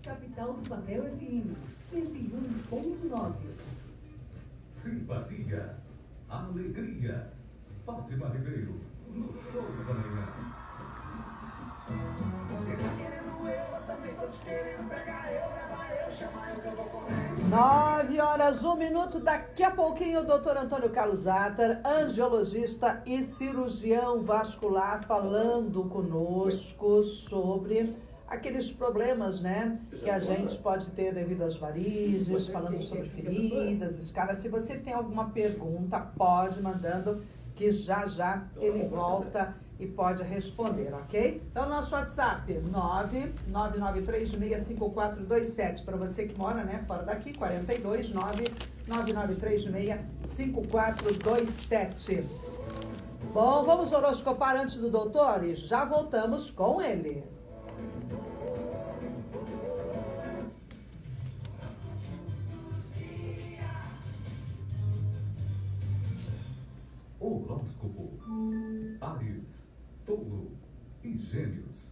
Capital do Papel FM 101.9. Simpatia, alegria. Fátima Ribeiro, no Show da Manhã. Você tá querendo eu também tô te querendo pegar eu, levar eu, chamar eu que eu vou comer. 9h01. Daqui a pouquinho o doutor Antônio Carlos Attar, angiologista e cirurgião vascular, falando conosco sobre aqueles problemas, né, que a gente pode ter devido às varizes, falando sobre feridas, escaras. Se você tem alguma pergunta, pode mandando, que já ele volta e pode responder, ok? Então, nosso WhatsApp, 999365427, para você que mora, né, fora daqui, 429-99365427. Bom, vamos horoscopar antes do doutor e já voltamos com ele. Horóscopo. Áries, Touro e Gêmeos.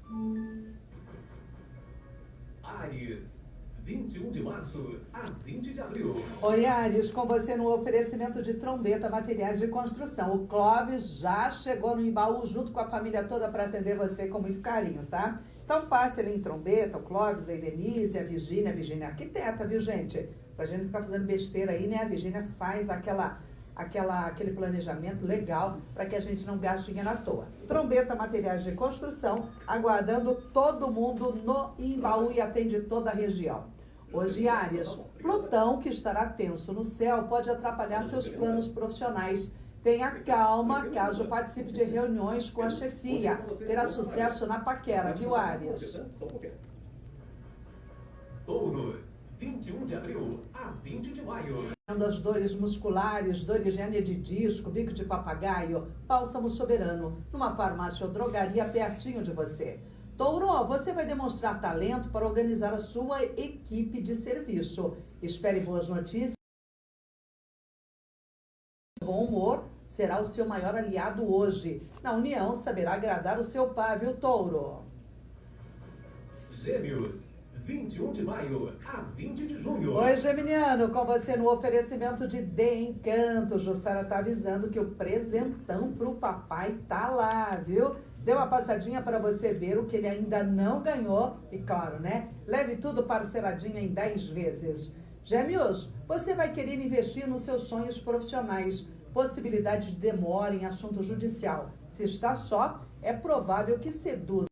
Áries, 21 de março a 20 de abril. Oi, Áries, com você no oferecimento de Trombeta Materiais de Construção. O Clóvis já chegou no Embaú junto com a família toda para atender você com muito carinho, tá? Então passe ali em Trombeta, o Clóvis, a Denise, a Virgínia é arquiteta, viu, gente? Pra gente não ficar fazendo besteira aí, né? A Virgínia faz aquele planejamento legal para que a gente não gaste dinheiro à toa. Trombeta Materiais de Construção, aguardando todo mundo no Embaú e atende toda a região. Hoje, Áries, Plutão, que estará tenso no céu, pode atrapalhar seus planos profissionais. Tenha calma caso participe de reuniões com a chefia. Terá sucesso na paquera, viu, Áries? Touro, 21 de abril a 20 de maio. As dores musculares, dores de hernia de disco, bico de papagaio, bálsamo soberano, numa farmácia ou drogaria pertinho de você. Touro, você vai demonstrar talento para organizar a sua equipe de serviço. Espere boas notícias. Bom humor será o seu maior aliado hoje. Na união, saberá agradar o seu par, viu, Touro? Gêmeos, 21 de maio a 20 de junho. Oi, Geminiano, com você no oferecimento de Encanto. Jussara tá avisando que o presentão pro papai tá lá, viu? Deu uma passadinha para você ver o que ele ainda não ganhou. E claro, né? Leve tudo parceladinho em 10 vezes. Gêmeos, você vai querer investir nos seus sonhos profissionais. Possibilidade de demora em assunto judicial. Se está só, é provável que seduza.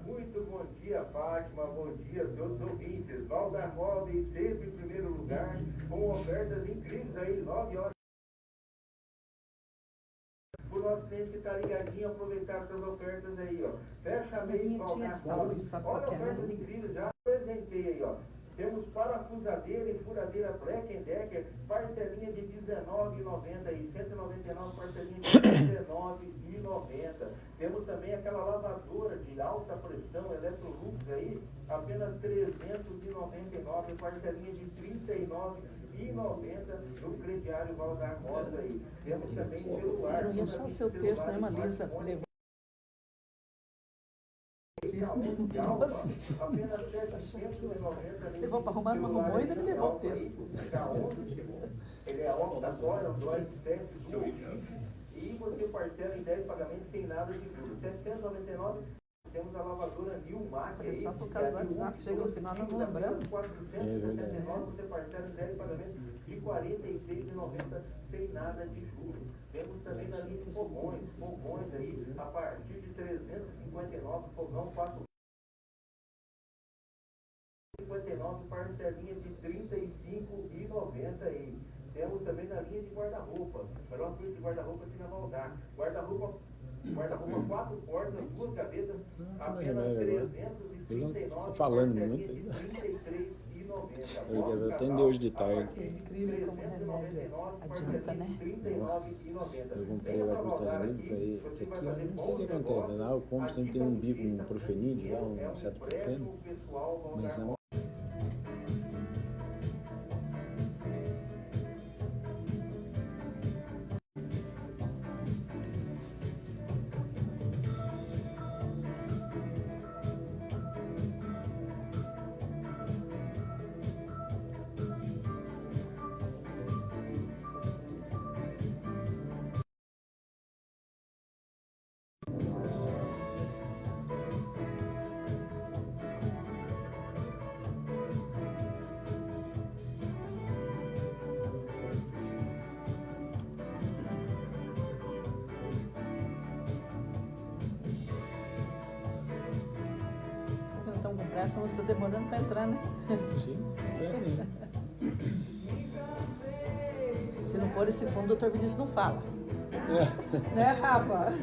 Muito bom dia, Fátima. Bom dia a todos os ouvintes. Valdar Móveis, sempre em primeiro lugar, com ofertas incríveis aí, 9 horas. O nosso cliente que está ligadinho, aproveitar essas ofertas aí, ó. Fecha mês, Valdar Móveis. Olha ofertas incríveis, já apresentei aí, ó. Temos parafusadeira e furadeira Black & Decker, parcelinha de R$19,90 e 199 parcelinha de R$19,90. Temos também aquela lavadora de alta pressão, Electrolux aí, apenas R$399, parcelinha de R$39,90 no crediário Valdar Moda aí. Temos também celular. Eu ia só o seu texto, né, Malisa? Nossa. Apenas R$790. Levou para arrumar, não arrumou e ainda me levou o texto. Ele é optatório, Android 7 e você parcela em 10 pagamentos sem nada de juros. R$799. Temos a lavadora Nilmac. É só por causa do WhatsApp, chega no final, nós não lembramos. R$479, você parcela em 10 pagamentos de R$46,90 sem nada de juros. Temos também na linha de fogões aí, a partir de R$359, fogão 4. 59, parcelinha de R$35,90 aí. Temos também na linha de guarda-roupa. Melhor preço de guarda-roupa aqui na Valdar. Guarda-roupa 4 portas, 2 gavetas, apenas R$339. Falando muito. De R$33,90. Eu atendi hoje de tarde. É incrível como remédio adianta, né? Eu comprei lá para os Estados Unidos, aí, que aqui eu não sei o que acontece. Lá eu compro, sempre tem um bico, um profenídeo, lá, um certo profeno. Mas não. essa música tá demorando para entrar, né? Sim, é assim. Se não pôr esse fundo, o doutor Vinícius não fala. Né, Rafa?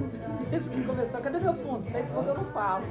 Desde que começou, cadê meu fundo? Sem fundo eu não falo.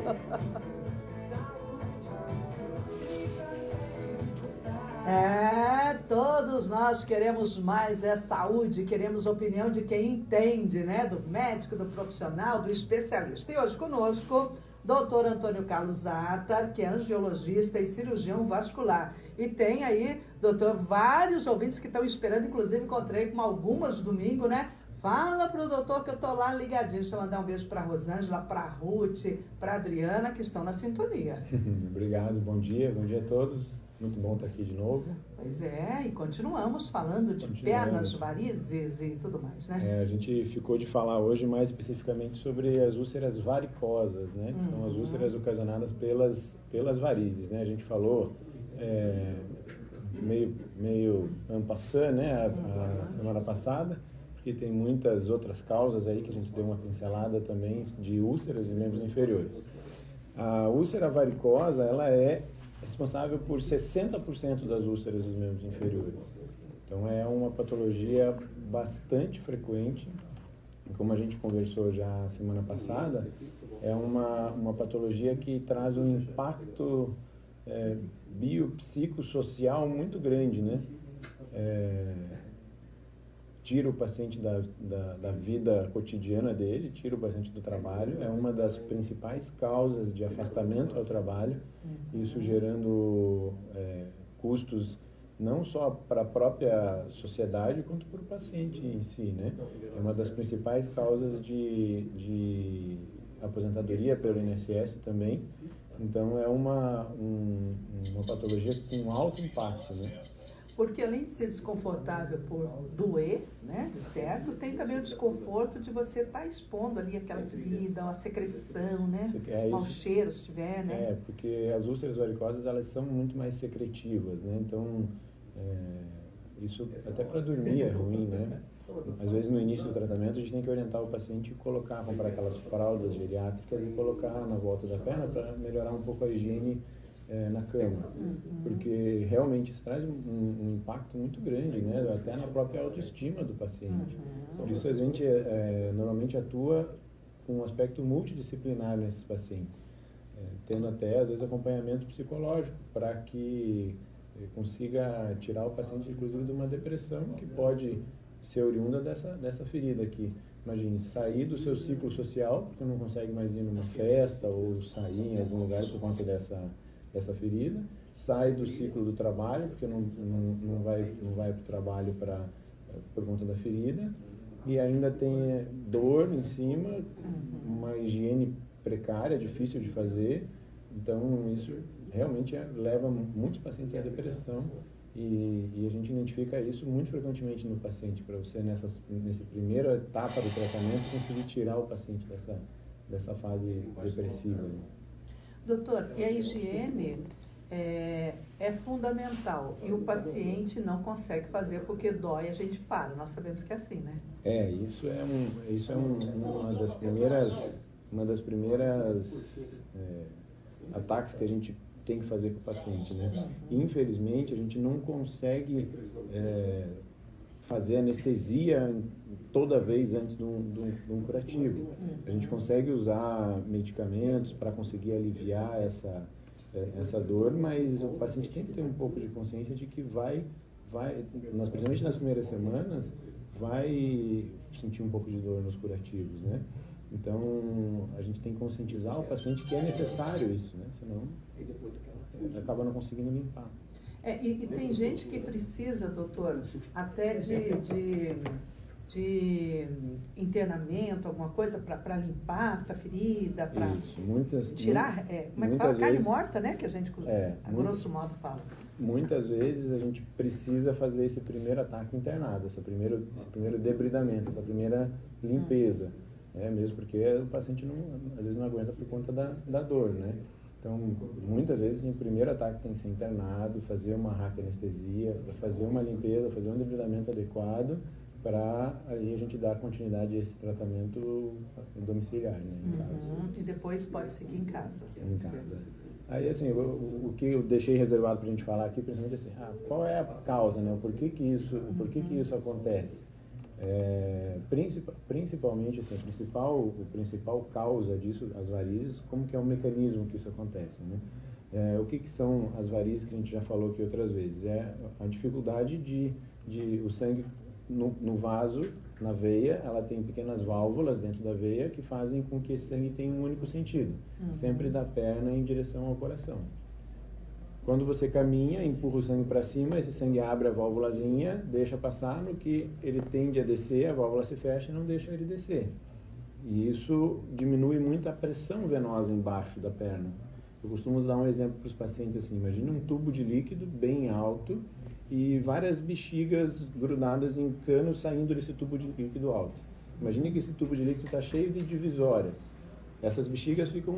Todos nós queremos mais saúde, queremos opinião de quem entende, né? Do médico, do profissional, do especialista. E hoje conosco, doutor Antônio Carlos Attar, que é angiologista e cirurgião vascular. E tem aí, doutor, vários ouvintes que estão esperando, inclusive encontrei com algumas domingo, né? Fala pro doutor que eu tô lá ligadinho. Deixa eu mandar um beijo pra Rosângela, pra Ruth, pra Adriana, que estão na sintonia. Obrigado, bom dia a todos. Muito bom estar aqui de novo. Pois é, e continuamos falando de pernas, varizes e tudo mais, né? A gente ficou de falar hoje mais especificamente sobre as úlceras varicosas, né? Que são as úlceras ocasionadas pelas varizes, né? A gente falou meio en passant, né? A semana passada, porque tem muitas outras causas aí que a gente deu uma pincelada também de úlceras em membros inferiores. A úlcera varicosa, ela é responsável por 60% das úlceras dos membros inferiores. Então é uma patologia bastante frequente, como a gente conversou já semana passada, é uma patologia que traz um impacto biopsicossocial muito grande, né? Tira o paciente da vida cotidiana dele, tira o paciente do trabalho, é uma das principais causas de afastamento ao trabalho, isso gerando custos não só para a própria sociedade, quanto para o paciente em si, né? É uma das principais causas de aposentadoria pelo INSS também, então é uma patologia com alto impacto, né? Porque além de ser desconfortável por doer, né, de certo, tem também o desconforto de você estar expondo ali aquela ferida, a secreção, né, mau cheiro se tiver, né? Porque as úlceras varicosas, elas são muito mais secretivas, né, então isso até para dormir é ruim, né? Às vezes no início do tratamento a gente tem que orientar o paciente a comprar aquelas fraldas geriátricas e colocar na volta da perna para melhorar um pouco a higiene na cama, porque realmente isso traz um impacto muito grande, né? Até na própria autoestima do paciente. Por isso a gente normalmente atua com um aspecto multidisciplinar nesses pacientes, tendo até às vezes acompanhamento psicológico para que consiga tirar o paciente inclusive de uma depressão que pode ser oriunda dessa ferida aqui. Imagine, sair do seu ciclo social, porque não consegue mais ir numa festa ou sair em algum lugar por conta dessa ferida, sai do ciclo do trabalho, porque não vai para o trabalho por conta da ferida, e ainda tem dor em cima, uma higiene precária, difícil de fazer, então isso realmente leva muitos pacientes à depressão, e a gente identifica isso muito frequentemente no paciente, para você nessa primeira etapa do tratamento conseguir tirar o paciente dessa fase depressiva. Doutor, e a higiene é fundamental e o paciente não consegue fazer porque dói, a gente para. Nós sabemos que é assim, né? Isso é uma das primeiras ataques que a gente tem que fazer com o paciente, né? Infelizmente, a gente não consegue fazer anestesia toda vez antes de um curativo. A gente consegue usar medicamentos para conseguir aliviar essa dor, mas o paciente tem que ter um pouco de consciência de que principalmente nas primeiras semanas, vai sentir um pouco de dor nos curativos, né? Então, a gente tem que conscientizar o paciente que é necessário isso, né? Senão, acaba não conseguindo limpar. E tem gente que precisa, doutor, até de internamento, alguma coisa para limpar essa ferida, para tirar, como é que fala? Carne morta, né? Que a gente, a grosso modo, fala. Muitas vezes a gente precisa fazer esse primeiro ataque internado, esse primeiro debridamento, essa primeira limpeza, mesmo porque o paciente às vezes não aguenta por conta da dor, né? Então, muitas vezes, o primeiro ataque tem que ser internado, fazer uma raquianestesia, fazer uma limpeza, fazer um debridamento adequado, para aí a gente dar continuidade a esse tratamento domiciliar, né, em casa. E depois pode seguir em casa. Em casa. Aí, assim, o que eu deixei reservado para a gente falar aqui, principalmente assim, qual é a causa, né? Por que isso acontece? Principalmente, assim, o principal causa disso, as varizes, como que é o mecanismo que isso acontece, né? O que são as varizes que a gente já falou aqui outras vezes? É a dificuldade de o sangue no vaso, na veia, ela tem pequenas válvulas dentro da veia que fazem com que esse sangue tenha um único sentido, sempre da perna em direção ao coração. Quando você caminha, empurra o sangue para cima, esse sangue abre a válvulazinha, deixa passar, no que ele tende a descer, a válvula se fecha e não deixa ele descer. E isso diminui muito a pressão venosa embaixo da perna. Eu costumo dar um exemplo para os pacientes assim, imagina um tubo de líquido bem alto e várias bexigas grudadas em canos saindo desse tubo de líquido alto. Imagine que esse tubo de líquido está cheio de divisórias. Essas bexigas ficam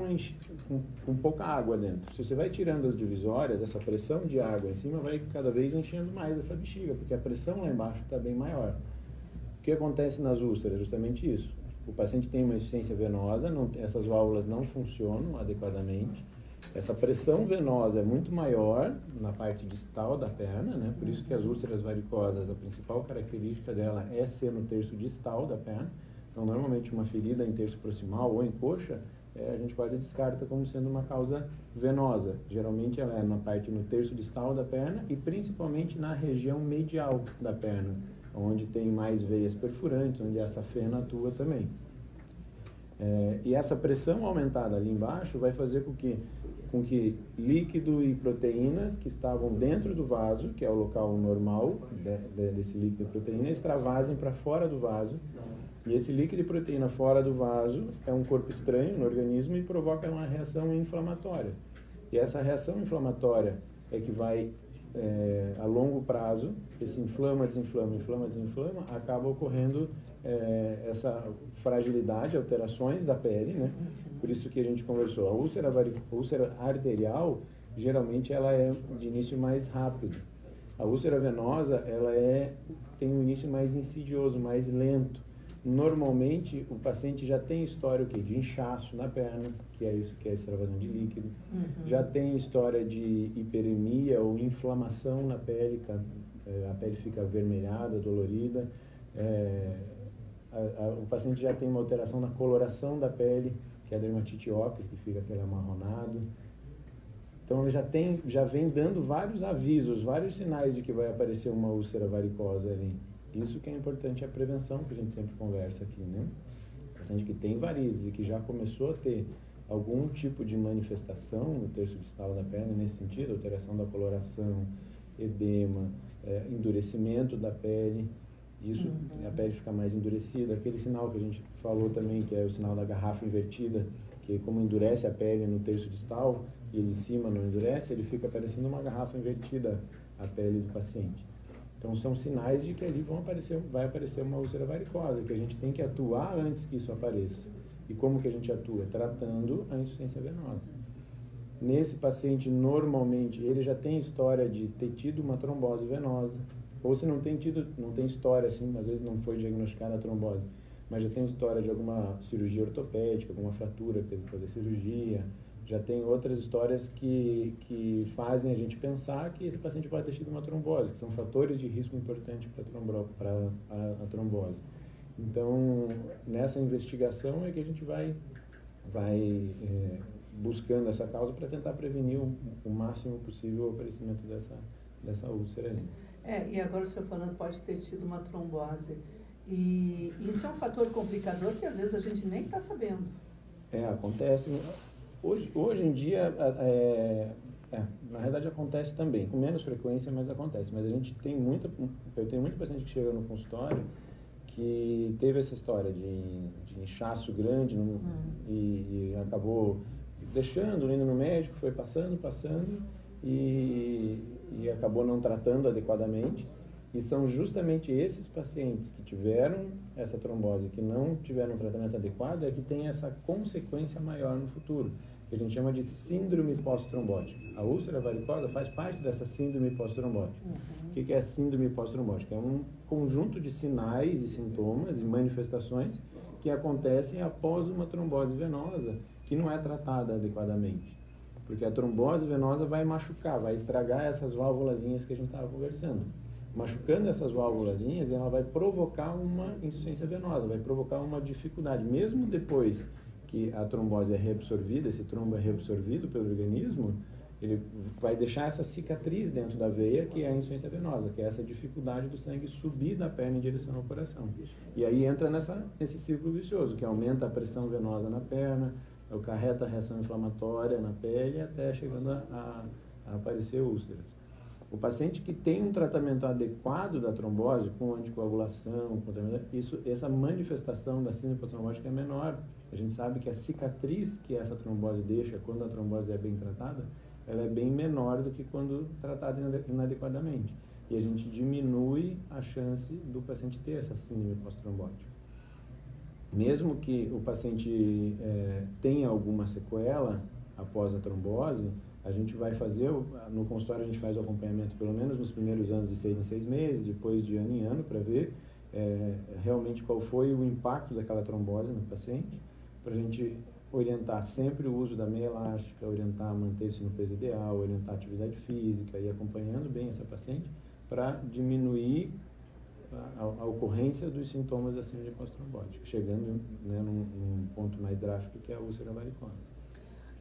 com pouca água dentro. Se você vai tirando as divisórias, essa pressão de água em cima vai cada vez enchendo mais essa bexiga, porque a pressão lá embaixo está bem maior. O que acontece nas úlceras? Justamente isso. O paciente tem uma insuficiência venosa, essas válvulas não funcionam adequadamente. Essa pressão venosa é muito maior na parte distal da perna, né? Por isso que as úlceras varicosas, a principal característica dela é ser no terço distal da perna. Então, normalmente, uma ferida em terço proximal ou em coxa, a gente quase descarta como sendo uma causa venosa. Geralmente, ela é no terço distal da perna e principalmente na região medial da perna, onde tem mais veias perfurantes, onde essa fena atua também. E essa pressão aumentada ali embaixo vai fazer com que líquido e proteínas que estavam dentro do vaso, que é o local normal desse líquido e proteína, extravasem para fora do vaso. E esse líquido e proteína fora do vaso é um corpo estranho no organismo e provoca uma reação inflamatória. E essa reação inflamatória é que vai, a longo prazo, esse inflama, desinflama, acaba ocorrendo essa fragilidade, alterações da pele, né? Por isso que a gente conversou. A úlcera arterial, geralmente, ela é de início mais rápido. A úlcera venosa, ela tem um início mais insidioso, mais lento. Normalmente, o paciente já tem história de inchaço na perna, que é isso, que é a extravasão de líquido. Já tem história de hiperemia ou inflamação na pele, a pele fica avermelhada, dolorida. O paciente já tem uma alteração na coloração da pele, que é a dermatite óptica, que fica aquele amarronado. Então, ele já vem dando vários avisos, vários sinais de que vai aparecer uma úlcera varicosa ali. Isso que é importante, a prevenção, que a gente sempre conversa aqui, né? O paciente que tem varizes e que já começou a ter algum tipo de manifestação no terço distal da perna, nesse sentido, alteração da coloração, edema, endurecimento da pele, isso, a pele fica mais endurecida. Aquele sinal que a gente falou também, que é o sinal da garrafa invertida, que como endurece a pele no terço distal e ele de cima não endurece, ele fica parecendo uma garrafa invertida a pele do paciente. Então, são sinais de que ali vai aparecer uma úlcera varicosa, que a gente tem que atuar antes que isso apareça. E como que a gente atua? Tratando a insuficiência venosa. Nesse paciente, normalmente, ele já tem história de ter tido uma trombose venosa, ou se não tem história, assim, às vezes não foi diagnosticada a trombose, mas já tem história de alguma cirurgia ortopédica, alguma fratura que teve que fazer cirurgia. Já tem outras histórias que fazem a gente pensar que esse paciente pode ter tido uma trombose, que são fatores de risco importantes para a trombose. Então, nessa investigação é que a gente vai buscando essa causa para tentar prevenir o máximo possível o aparecimento dessa úlcera. E agora o senhor falando pode ter tido uma trombose. E isso é um fator complicador que às vezes a gente nem está sabendo. Acontece. Hoje em dia, na realidade acontece também, com menos frequência, mas acontece. Mas eu tenho muita paciente que chega no consultório que teve essa história de inchaço grande e acabou deixando, indo no médico, foi passando e acabou não tratando adequadamente. E são justamente esses pacientes que tiveram essa trombose, que não tiveram um tratamento adequado, que tem essa consequência maior no futuro, que a gente chama de síndrome pós-trombótica. A úlcera varicosa faz parte dessa síndrome pós-trombótica. O que é síndrome pós-trombótica? É um conjunto de sinais e sintomas e manifestações que acontecem após uma trombose venosa que não é tratada adequadamente. Porque a trombose venosa vai machucar, vai estragar essas válvulazinhas que a gente estava conversando. Machucando essas válvulazinhas, ela vai provocar uma insuficiência venosa, vai provocar uma dificuldade. Mesmo depois que a trombose é reabsorvida, esse trombo é reabsorvido pelo organismo, ele vai deixar essa cicatriz dentro da veia, que é a insuficiência venosa, que é essa dificuldade do sangue subir da perna em direção ao coração. E aí entra nesse círculo vicioso, que aumenta a pressão venosa na perna, acarreta a reação inflamatória na pele, até chegando a aparecer úlceras. O paciente que tem um tratamento adequado da trombose, com anticoagulação, essa manifestação da síndrome pós-trombótica é menor. A gente sabe que a cicatriz que essa trombose deixa quando a trombose é bem tratada, ela é bem menor do que quando tratada inadequadamente. E a gente diminui a chance do paciente ter essa síndrome pós-trombótica. Mesmo que o paciente tenha alguma sequela após a trombose, a gente vai fazer, no consultório a gente faz o acompanhamento pelo menos nos primeiros anos de 6 em 6 meses, depois de ano em ano, para ver realmente qual foi o impacto daquela trombose no paciente, para a gente orientar sempre o uso da meia elástica, orientar a manter-se no peso ideal, orientar a atividade física e acompanhando bem essa paciente para diminuir a ocorrência dos sintomas da síndrome pós-trombótica, chegando num ponto mais drástico que é a úlcera varicosa.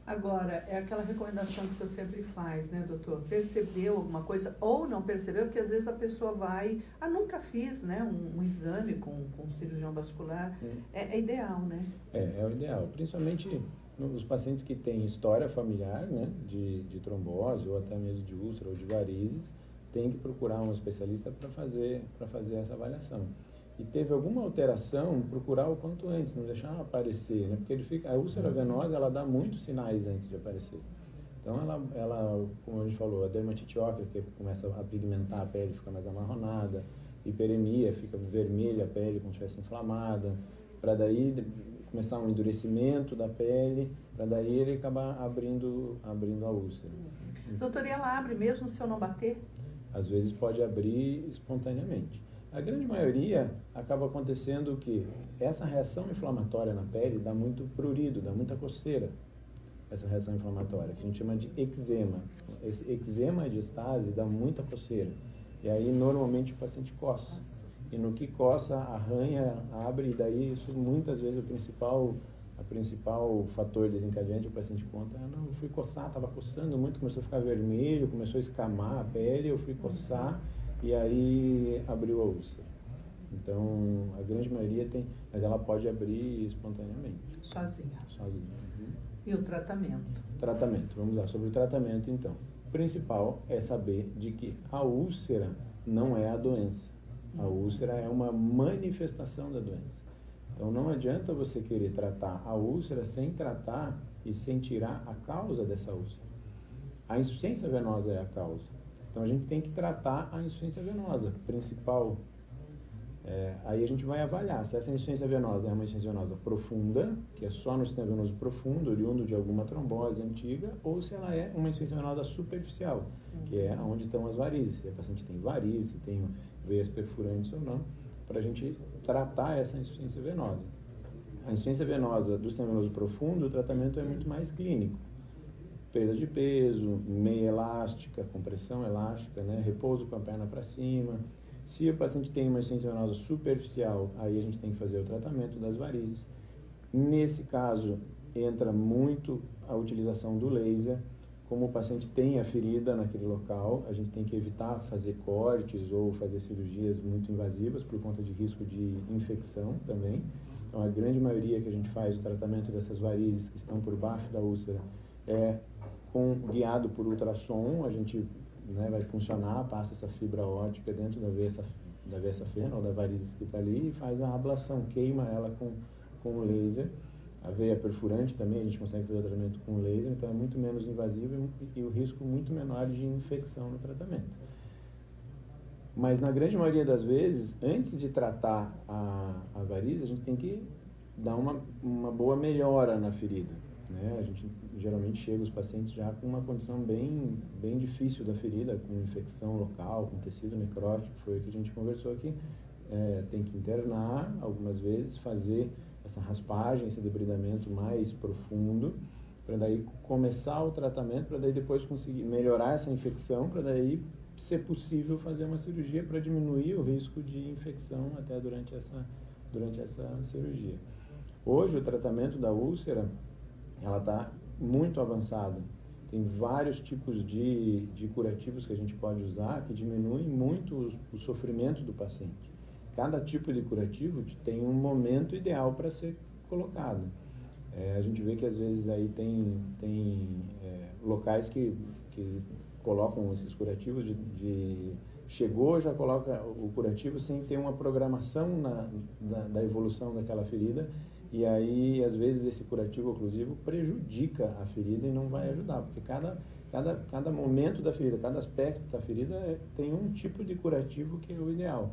Agora, é aquela recomendação que o senhor sempre faz, né, doutor? Percebeu alguma coisa ou não percebeu, porque às vezes a pessoa vai... nunca fiz, né, um exame com um cirurgião vascular. É ideal, né? É o ideal. Principalmente nos pacientes que têm história familiar, né, de trombose, ou até mesmo de úlcera ou de varizes, tem que procurar um especialista para fazer essa avaliação. E teve alguma alteração, procurar o quanto antes, não deixar aparecer, né? Porque a úlcera venosa, ela dá muitos sinais antes de aparecer. Então, ela como a gente falou, a dermatite ocre, que começa a pigmentar a pele, fica mais amarronada, hiperemia, fica vermelha a pele, como se estivesse inflamada, para daí começar um endurecimento da pele, para daí ele acabar abrindo a úlcera. Doutor, e ela abre mesmo se eu não bater? Às vezes pode abrir espontaneamente. A grande maioria acaba acontecendo que essa reação inflamatória na pele dá muito prurido, dá muita coceira, essa reação inflamatória, que a gente chama de eczema. Esse eczema de estase dá muita coceira. E aí, normalmente, o paciente coça. E no que coça, arranha, abre, e daí isso, muitas vezes, o principal fator desencadeante, o paciente conta, não, eu fui coçar, estava coçando muito, começou a ficar vermelho, começou a escamar a pele, eu fui coçar, e aí abriu a úlcera. Então, a grande maioria tem, mas ela pode abrir espontaneamente. Sozinha. Uhum. E o tratamento? Tratamento, vamos lá, sobre o tratamento então. O principal é saber de que a úlcera não é a doença. A úlcera é uma manifestação da doença. Então, não adianta você querer tratar a úlcera sem tratar e sem tirar a causa dessa úlcera. A insuficiência venosa é a causa. Então, a gente tem que tratar a insuficiência venosa, principal. Aí a gente vai avaliar se essa insuficiência venosa é uma insuficiência venosa profunda, que é só no sistema venoso profundo, oriundo de alguma trombose antiga, ou se ela é uma insuficiência venosa superficial, que é onde estão as varizes. Se a paciente tem varizes, se tem veias perfurantes ou não, para a gente tratar essa insuficiência venosa. A insuficiência venosa do sistema venoso profundo, o tratamento é muito mais clínico. Perda de peso, meia elástica, compressão elástica, né? Repouso com a perna para cima. Se o paciente tem uma insuficiência venosa superficial, aí a gente tem que fazer o tratamento das varizes. Nesse caso, entra muito a utilização do laser. Como o paciente tem a ferida naquele local, a gente tem que evitar fazer cortes ou fazer cirurgias muito invasivas por conta de risco de infecção também. Então, a grande maioria que a gente faz o tratamento dessas varizes que estão por baixo da úlcera é guiado por ultrassom. A gente vai funcionar, passa essa fibra óptica dentro da veia safena ou da varizes que está ali e faz a ablação, queima ela com o laser. A veia perfurante também, a gente consegue fazer o tratamento com laser, então é muito menos invasivo e o risco muito menor de infecção no tratamento. Mas na grande maioria das vezes, antes de tratar a varize, a gente tem que dar uma boa melhora na ferida, né? A gente geralmente chega os pacientes já com uma condição bem difícil da ferida, com infecção local, com tecido necrótico, que foi o que a gente conversou aqui. Tem que internar algumas vezes, fazer essa raspagem, esse debridamento mais profundo, para daí começar o tratamento, para daí depois conseguir melhorar essa infecção, para daí ser possível fazer uma cirurgia para diminuir o risco de infecção até durante essa cirurgia. Hoje o tratamento da úlcera, ela está muito avançada. Tem vários tipos de curativos que a gente pode usar que diminuem muito o sofrimento do paciente. Cada tipo de curativo tem um momento ideal para ser colocado. A gente vê que às vezes aí tem locais que colocam esses curativos chegou, já coloca o curativo sem ter uma programação da evolução daquela ferida, e aí às vezes esse curativo oclusivo prejudica a ferida e não vai ajudar, porque cada momento da ferida, cada aspecto da ferida tem um tipo de curativo que é o ideal.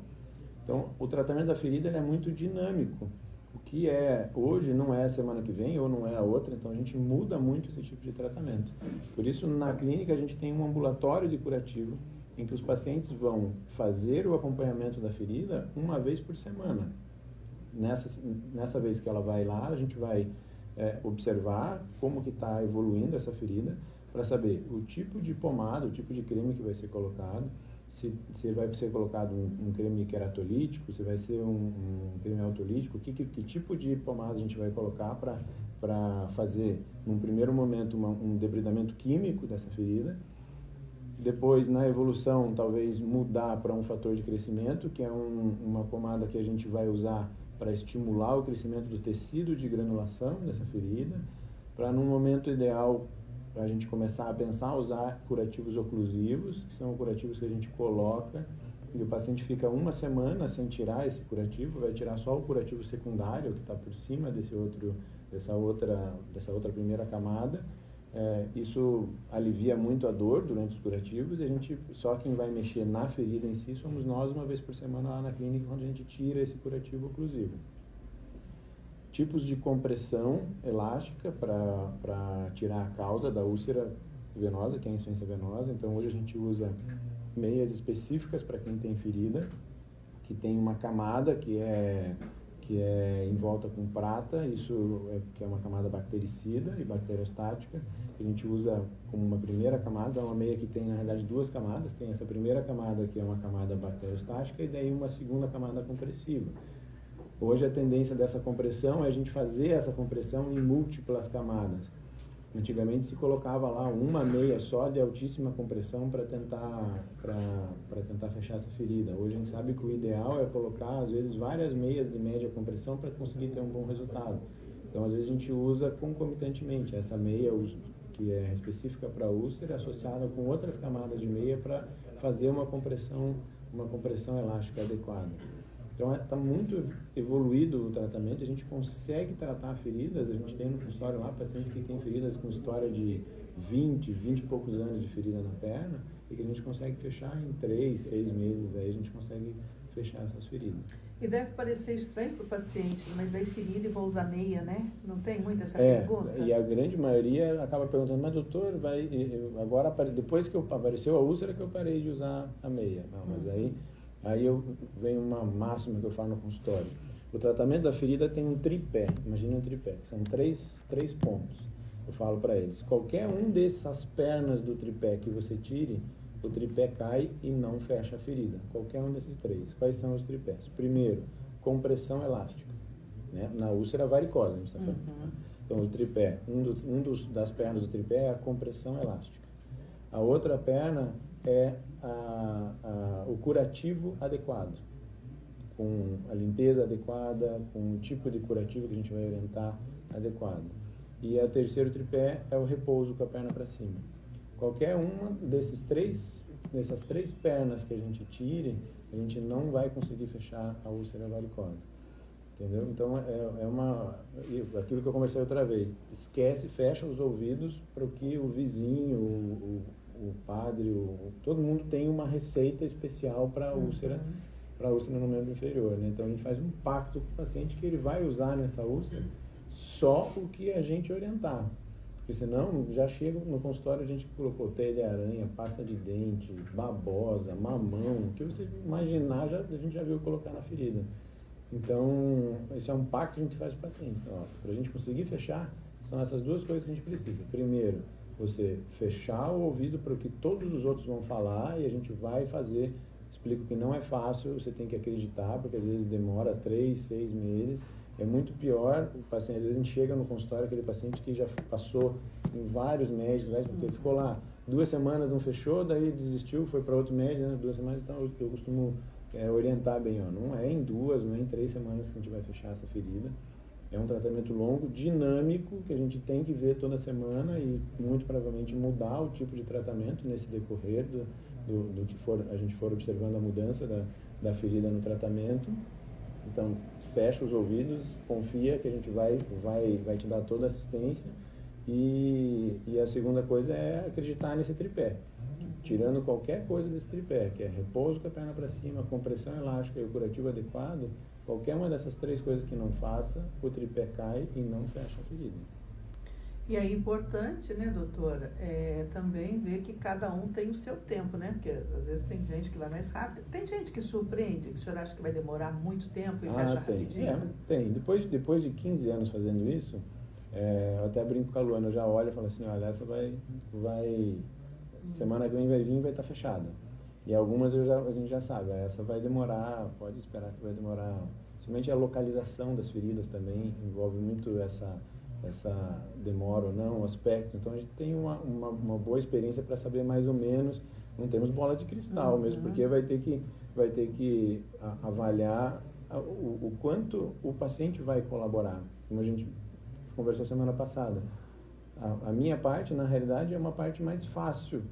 Então o tratamento da ferida é muito dinâmico. O que é hoje não é a semana que vem ou não é a outra, então a gente muda muito esse tipo de tratamento. Por isso, na clínica, a gente tem um ambulatório de curativo em que os pacientes vão fazer o acompanhamento da ferida uma vez por semana. Nessa vez que ela vai lá, a gente vai observar como que está evoluindo essa ferida para saber o tipo de pomada, o tipo de creme que vai ser colocado, se vai ser colocado um creme queratolítico, se vai ser um creme autolítico, que tipo de pomada a gente vai colocar para fazer, num primeiro momento, um debridamento químico dessa ferida. Depois, na evolução, talvez mudar para um fator de crescimento, que é uma pomada que a gente vai usar para estimular o crescimento do tecido de granulação dessa ferida, para, num momento ideal, a gente começar a pensar usar curativos oclusivos, que são curativos que a gente coloca e o paciente fica uma semana sem tirar esse curativo, vai tirar só o curativo secundário, que está por cima dessa outra primeira camada. Isso alivia muito a dor durante os curativos, e só quem vai mexer na ferida em si somos nós uma vez por semana lá na clínica, onde a gente tira esse curativo oclusivo. Tipos de compressão elástica para tirar a causa da úlcera venosa, que é a insuficiência venosa. Então, hoje a gente usa meias específicas para quem tem ferida, que tem uma camada que é em volta com prata, que é uma camada bactericida e bacteriostática, que a gente usa como uma primeira camada. É uma meia que tem, na realidade, duas camadas. Tem essa primeira camada, que é uma camada bacteriostática, e daí uma segunda camada compressiva. Hoje a tendência dessa compressão é a gente fazer essa compressão em múltiplas camadas. Antigamente se colocava lá uma meia só de altíssima compressão para tentar fechar essa ferida. Hoje a gente sabe que o ideal é colocar, às vezes, várias meias de média compressão para conseguir ter um bom resultado. Então, às vezes a gente usa concomitantemente essa meia que é específica para úlcera, associada com outras camadas de meia para fazer uma compressão elástica adequada. Então, está muito evoluído o tratamento, a gente consegue tratar feridas. A gente tem no consultório lá pacientes que têm feridas com história de 20 e poucos anos de ferida na perna, e que a gente consegue fechar em 3, 6 meses, aí a gente consegue fechar essas feridas. E deve parecer estranho para o paciente, mas daí ferida e vou usar meia, né? Não tem muito essa pergunta? E a grande maioria acaba perguntando, mas doutor, agora, depois que apareceu a úlcera, que eu parei de usar a meia. Não, mas aí vem uma máxima que eu falo no consultório. O tratamento da ferida tem um tripé, imagina um tripé, são três pontos. Eu falo para eles, qualquer um dessas pernas do tripé que você tire, o tripé cai e não fecha a ferida. Qualquer um desses três. Quais são os tripés? Primeiro, compressão elástica, né? Na úlcera varicosa, a gente está falando. Então, o tripé, das pernas do tripé é a compressão elástica. A outra perna é o curativo adequado, com a limpeza adequada, com o tipo de curativo que a gente vai orientar adequado. E o terceiro tripé é o repouso com a perna para cima. Qualquer uma dessas três pernas que a gente tire, a gente não vai conseguir fechar a úlcera varicosa. Entendeu? Então, aquilo que eu conversei outra vez, esquece, fecha os ouvidos para o que o vizinho, o padre, todo mundo tem uma receita especial para a úlcera no membro inferior, né? Então, a gente faz um pacto com o paciente que ele vai usar nessa úlcera só o que a gente orientar. Porque senão, já chega no consultório, a gente colocou telha-aranha, pasta de dente, babosa, mamão, o que você imaginar, a gente já viu colocar na ferida. Então, esse é um pacto que a gente faz com o paciente. Para a gente conseguir fechar, São essas duas coisas que a gente precisa. Primeiro, você fechar o ouvido para o que todos os outros vão falar e a gente vai fazer. Explico que não é fácil, você tem que acreditar, porque às vezes demora 3, 6 meses. É muito pior, o paciente, às vezes a gente chega no consultório, aquele paciente que já passou em vários médicos, porque ele ficou lá 2 semanas, não fechou, daí desistiu, foi para outro médico, né, 2 semanas, então eu costumo orientar bem, ó, não é em 2, não é em 3 semanas que a gente vai fechar essa ferida. É um tratamento longo, dinâmico, que a gente tem que ver toda semana e muito provavelmente mudar o tipo de tratamento nesse decorrer do que a gente for observando a mudança da ferida no tratamento. Então, fecha os ouvidos, confia que a gente vai te dar toda a assistência. E a segunda coisa é acreditar nesse tripé. Tirando qualquer coisa desse tripé, que é repouso com a perna para cima, compressão elástica e o curativo adequado, qualquer uma dessas 3 coisas que não faça, o tripé cai e não fecha a ferida. E é importante, né, doutora, também ver que cada um tem o seu tempo, né? Porque às vezes tem gente que vai mais rápido, tem gente que surpreende, que o senhor acha que vai demorar muito tempo e fecha rapidinho? Tem. Depois de 15 anos fazendo isso, eu até brinco com a Luana, eu já olho e falo assim, olha, essa vai semana que vem vai vir e vai estar fechada. E algumas a gente já sabe, essa vai demorar, pode esperar que vai demorar. Somente a localização das feridas também envolve muito essa demora ou não, o aspecto. Então a gente tem uma boa experiência para saber mais ou menos, não temos bola de cristal, mesmo porque vai ter que avaliar o quanto o paciente vai colaborar. Como a gente conversou semana passada. A minha parte, na realidade, é uma parte mais fácil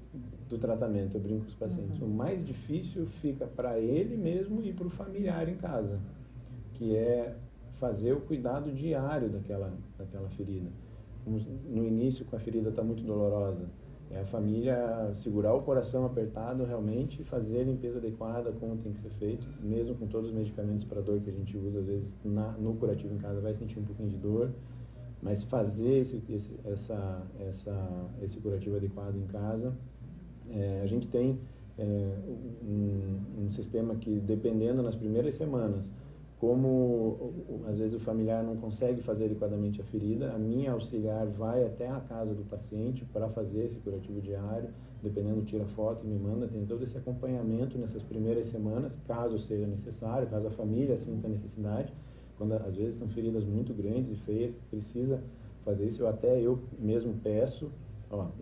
do tratamento, eu brinco com os pacientes. O mais difícil fica para ele mesmo e para o familiar em casa, que é fazer o cuidado diário daquela ferida. No início, com a ferida está muito dolorosa, é a família segurar o coração apertado realmente e fazer a limpeza adequada como tem que ser feito, mesmo com todos os medicamentos para dor que a gente usa, às vezes no curativo em casa vai sentir um pouquinho de dor, mas fazer esse curativo adequado em casa. A gente tem um sistema que, dependendo nas primeiras semanas, como às vezes o familiar não consegue fazer adequadamente a ferida, a minha auxiliar vai até a casa do paciente para fazer esse curativo diário, dependendo, tira foto e me manda, tem todo esse acompanhamento nessas primeiras semanas, caso seja necessário, caso a família sinta necessidade, quando às vezes estão feridas muito grandes e feias, que precisa fazer isso, eu mesmo peço,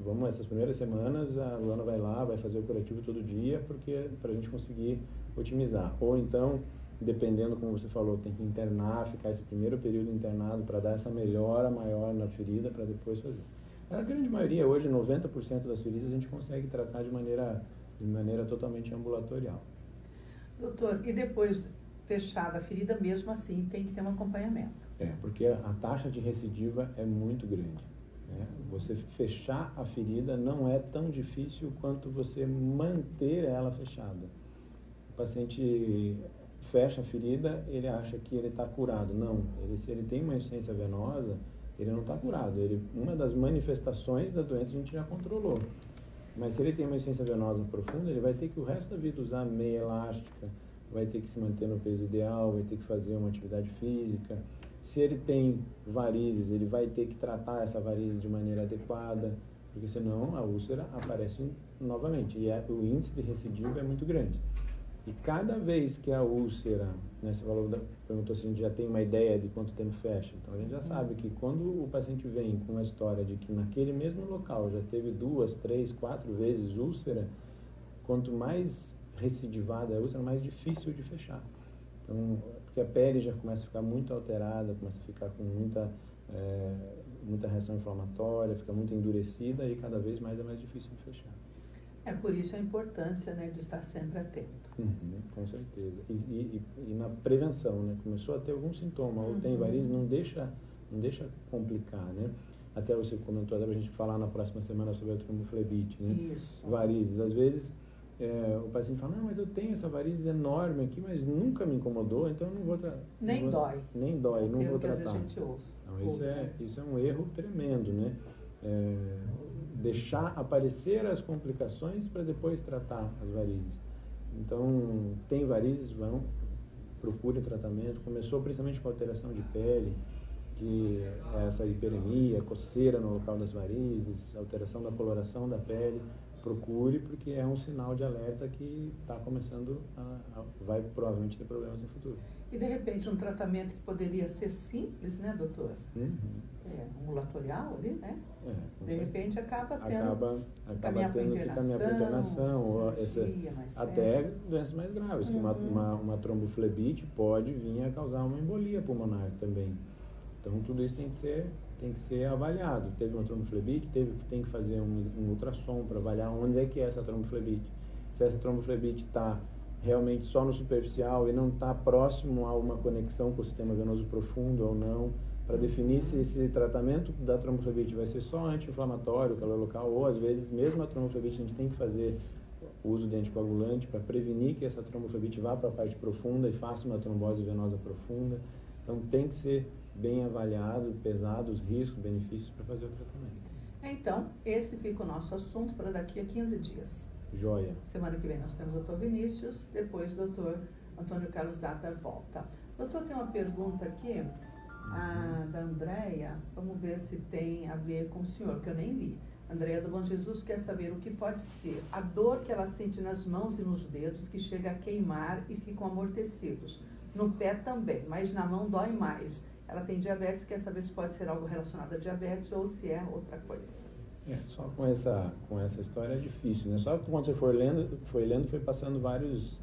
vamos essas primeiras semanas, a Luana vai lá, vai fazer o curativo todo dia, porque para a gente conseguir otimizar. Ou então, dependendo, como você falou, tem que internar, ficar esse primeiro período internado para dar essa melhora maior na ferida para depois fazer. A grande maioria, hoje 90% das feridas a gente consegue tratar de maneira totalmente ambulatorial. Doutor, e depois fechada a ferida, mesmo assim tem que ter um acompanhamento? Porque a taxa de recidiva é muito grande. Você fechar a ferida não é tão difícil quanto você manter ela fechada. O paciente fecha a ferida, ele acha que ele está curado. Não, se ele tem uma insuficiência venosa, ele não está curado. Uma das manifestações da doença a gente já controlou. Mas se ele tem uma insuficiência venosa profunda, ele vai ter que o resto da vida usar meia elástica, vai ter que se manter no peso ideal, vai ter que fazer uma atividade física. Se ele tem varizes, ele vai ter que tratar essa varize de maneira adequada, porque senão a úlcera aparece novamente. E o índice de recidiva é muito grande. E cada vez que a úlcera, você perguntou se a gente já tem uma ideia de quanto tempo fecha. Então a gente já sabe que quando o paciente vem com a história de que naquele mesmo local já teve 2, 3, 4 vezes úlcera, quanto mais recidivada é a úlcera, mais difícil de fechar. Então, porque a pele já começa a ficar muito alterada, começa a ficar com muita reação inflamatória, fica muito endurecida e cada vez mais é mais difícil de fechar. Por isso a importância, de estar sempre atento. Com certeza. E na prevenção, Começou a ter algum sintoma ou tem varizes, não deixa complicar, Até você comentou, até pra gente falar na próxima semana sobre a tromboflebite, Isso. Varizes. Às vezes o paciente fala, não, mas eu tenho essa varize enorme aqui, mas nunca me incomodou, então eu não vou tratar. Nem dói. Nem dói, não vou tratar. Que às vezes a gente ouça. Então, isso é um erro tremendo, deixar aparecer as complicações para depois tratar as varizes. Então, tem varizes, procure tratamento. Começou principalmente com alteração de pele, que é essa hiperemia, coceira no local das varizes, alteração da coloração da pele, procure, porque é um sinal de alerta que está começando vai provavelmente ter problemas no futuro. E de repente um tratamento que poderia ser simples, né, doutor? Ambulatorial ali, né? De repente acaba tendo que caminhar para internação, ou até doenças mais graves, que uma tromboflebite pode vir a causar uma embolia pulmonar também. Então tudo isso tem que ser avaliado. Teve uma tromboflebite, tem que fazer um ultrassom para avaliar onde é que é essa tromboflebite. Se essa tromboflebite está realmente só no superficial e não está próximo a uma conexão com o sistema venoso profundo ou não, para definir se esse tratamento da tromboflebite vai ser só anti-inflamatório, calor local, ou às vezes mesmo a tromboflebite a gente tem que fazer uso de anticoagulante para prevenir que essa tromboflebite vá para a parte profunda e faça uma trombose venosa profunda. Então tem que ser bem avaliado, pesado os riscos, benefícios para fazer o tratamento. Então, esse fica o nosso assunto para daqui a 15 dias. Joia. Semana que vem nós temos o Dr. Vinícius, depois o Dr. Antônio Carlos Zatter volta. Doutor, tem uma pergunta aqui, da Andréia, vamos ver se tem a ver com o senhor, que eu nem li. Andréia do Bom Jesus quer saber o que pode ser a dor que ela sente nas mãos e nos dedos, que chega a queimar e ficam amortecidos. No pé também, mas na mão dói mais. Ela tem diabetes, quer saber se pode ser algo relacionado a diabetes ou se é outra coisa. Só com essa história é difícil, né? Só quando você foi passando vários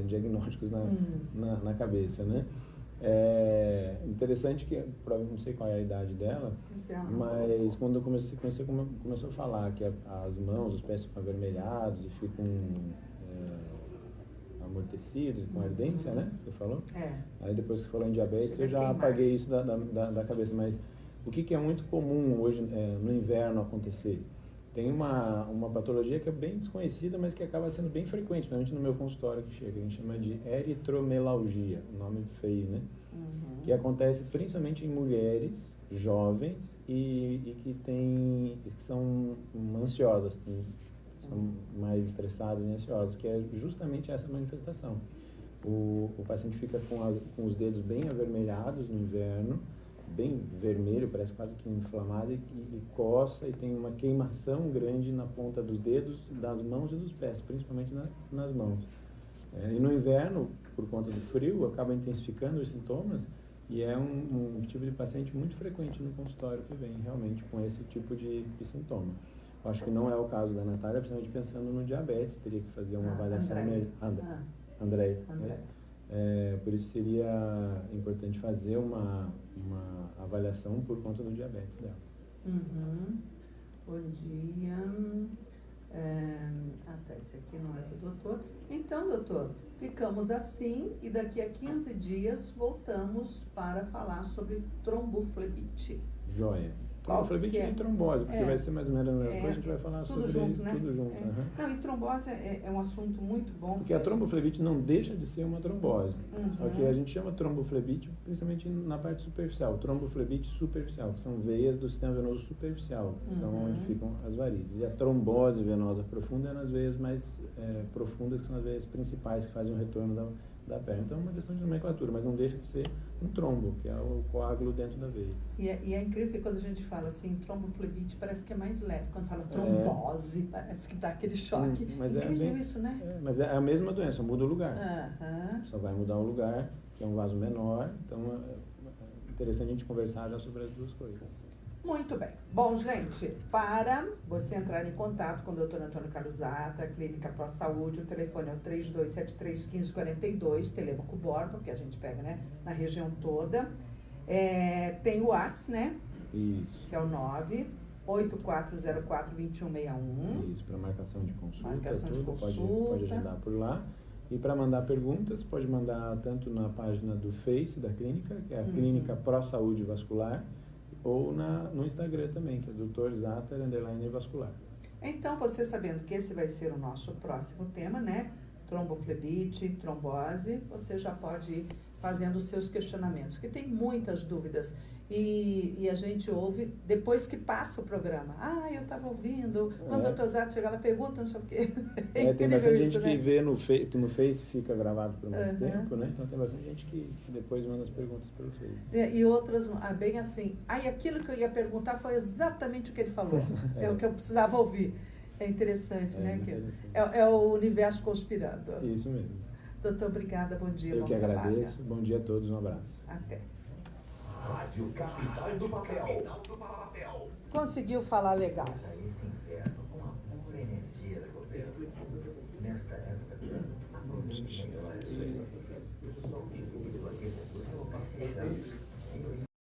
diagnósticos na cabeça, né? É interessante que, não sei qual é a idade dela, mas quando começou a falar que as mãos, os pés ficam avermelhados e ficam amortecidos, com ardência, né? Você falou? Aí depois que você falou em diabetes, eu já apaguei isso da cabeça, mas o que é muito comum hoje no inverno acontecer? Tem uma patologia que é bem desconhecida, mas que acaba sendo bem frequente, principalmente no meu consultório que chega, a gente chama de eritromelalgia, um nome feio, né? Que acontece principalmente em mulheres jovens e que são ansiosas, são mais estressadas e ansiosas, que é justamente essa manifestação. O paciente fica com os dedos bem avermelhados no inverno, bem vermelho, parece quase que inflamado, e coça e tem uma queimação grande na ponta dos dedos, das mãos e dos pés, principalmente nas mãos. E no inverno, por conta do frio, acaba intensificando os sintomas e é um tipo de paciente muito frequente no consultório que vem realmente com esse tipo de sintoma. Eu acho que não é o caso da Natália, principalmente pensando no diabetes, teria que fazer uma avaliação Andréia. Por isso seria importante fazer uma avaliação por conta do diabetes dela. Bom dia. Esse aqui não é do doutor. Então, doutor, ficamos assim e daqui a 15 dias voltamos para falar sobre tromboflebite. Joia. Tromboflebite e trombose, porque vai ser mais ou menos a mesma coisa, a gente vai falar tudo sobre junto, né? Tudo junto. Não, e trombose é um assunto muito bom. Porque a tromboflebite não deixa de ser uma trombose. Só que a gente chama tromboflebite principalmente na parte superficial. Tromboflebite superficial, que são veias do sistema venoso superficial, que são onde ficam as varizes. E a trombose venosa profunda é nas veias mais profundas, que são as veias principais que fazem o retorno da perna. Então é uma questão de nomenclatura, mas não deixa de ser um trombo, que é o coágulo dentro da veia. E é incrível que quando a gente fala assim, tromboflebite, parece que é mais leve. Quando fala trombose, parece que dá aquele choque. Mas incrível isso, né? Mas é a mesma doença, muda o lugar. Só vai mudar o lugar, que é um vaso menor. Então é interessante a gente conversar já sobre as duas coisas. Muito bem. Bom, gente, para você entrar em contato com o Dr. Antônio Carlos Zatter, Clínica Pro Saúde, o telefone é o 3273-1542, Telêmaco Borba, que a gente pega, né, na região toda. Tem o WhatsApp, né? Isso. Que é o 98404-2161. Isso, para marcação de consulta. Pode agendar por lá. E para mandar perguntas, pode mandar tanto na página do Face da clínica, que é a Clínica Pro Saúde Vascular, ou no Instagram também, que é Dr. Zatter _vascular. Então, você sabendo que esse vai ser o nosso próximo tema, né? Tromboflebite, trombose, você já pode ir fazendo os seus questionamentos, porque tem muitas dúvidas. E a gente ouve depois que passa o programa. Ah, eu estava ouvindo. Quando o Dr. Zato chega lá, pergunta, não sei o quê. Tem bastante gente isso, né? que vê que no Face fica gravado por mais tempo, né? Então tem bastante gente que depois manda as perguntas pelo Face. E outras, bem assim. E aquilo que eu ia perguntar foi exatamente o que ele falou. É o que eu precisava ouvir. É interessante, né? Interessante. É o universo conspirando. Isso mesmo. Doutor, obrigada. Bom dia. Eu bom que trabalho. agradeço. Bom dia a todos. Um abraço. Até. Rádio Capital do Papel. Conseguiu falar legal. Esse inverno com a pura energia da governo. Nesta época, aproveite melhor a sua energia. O sol de vidro aquecedor é o